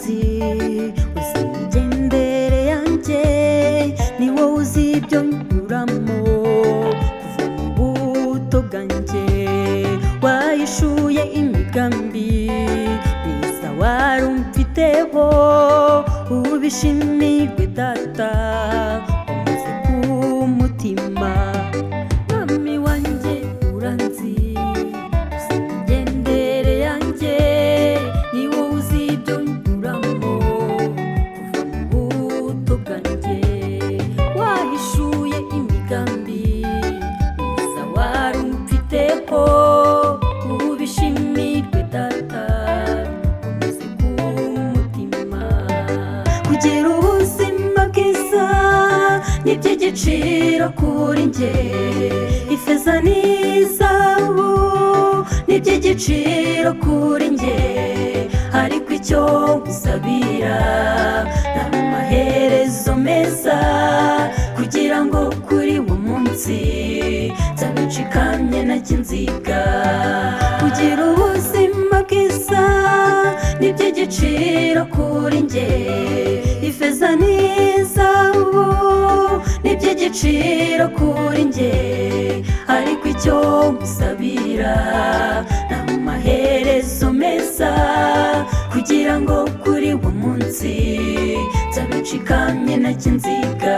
uranzi uzi imigendere yanjye, ni wowe uzi ibyo nyuramo kuva mu buto bwanjye. Wahishuye imigambi myiza wari umfiteho, ubishimirwe data wamaze ku mutima. Mwami wanjye uranzi uzi imigendere yanjye, ni wowe uzi ibyo nyuramo kuva mu buto bwanjye. Wahishuye imigambi myiza wari umfiteho, ubishimirwe data wamaze ku mutima. Kugira ubuzima bwiza ni iby'igiciro kuri njye, ifeza n'izahabu ni iby'igiciro kuri njye, ariko icyo ngusabira ni amaherezo meza, kugira ngo kuri uwo munsi nzabe nshikamye ntacyo nziga. Kugira ubuzima bwiza ni iby'igiciro kuri njye, ifeza n'izahabu ni iby'igiciro kuri njye, ariko icyo ngusabira ni amaherezo meza, kugira ngo kuri uwo munsi nzabe nshikamye ntacyo nziga.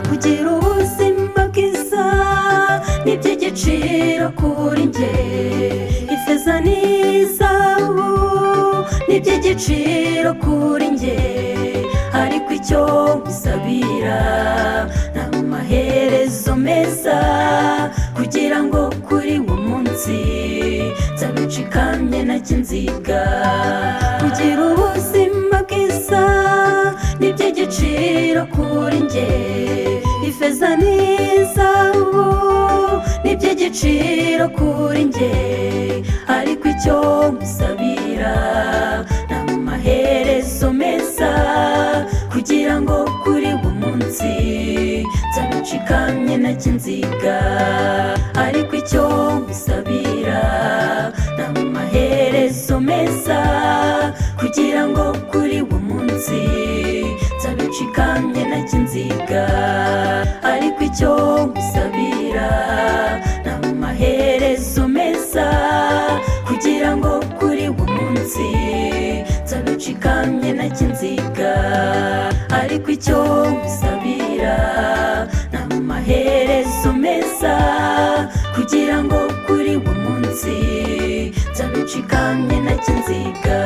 Kugira ubuzima bwiza ni iby'igiciro kuri njye, ifeza n'izahabu ni iby'igiciro kuri njye, ariko icyo ngusabira ni amaherezo meza, kugira ngo kuri uwo munsi nzabe nshikamye ntacyo nziga. Kugira ubuzima bwiza ni iby'igiciro kuri njye, ifeza n'izahabu ni iby'igiciro kuri njye, ariko icyo ngusabira ni amaherezo meza, kugira ngo kuri uwo munsi nzabe nshikamye ntacyo nziga. Ariko icyo ngusabira ni amaherezo meza, kugira ngo kuri uwo munsi nzabe nshikamye ntacyo nziga. Ariko icyo ngusabira ni amaherezo meza, kugira ngo kuri uwo munsi nzabe nshikamye ntacyo nziga. Ariko icyo ngusabira ni amaherezo meza, kugira ngo kuri uwo munsi nzabe nshikamye ntacyo nziga.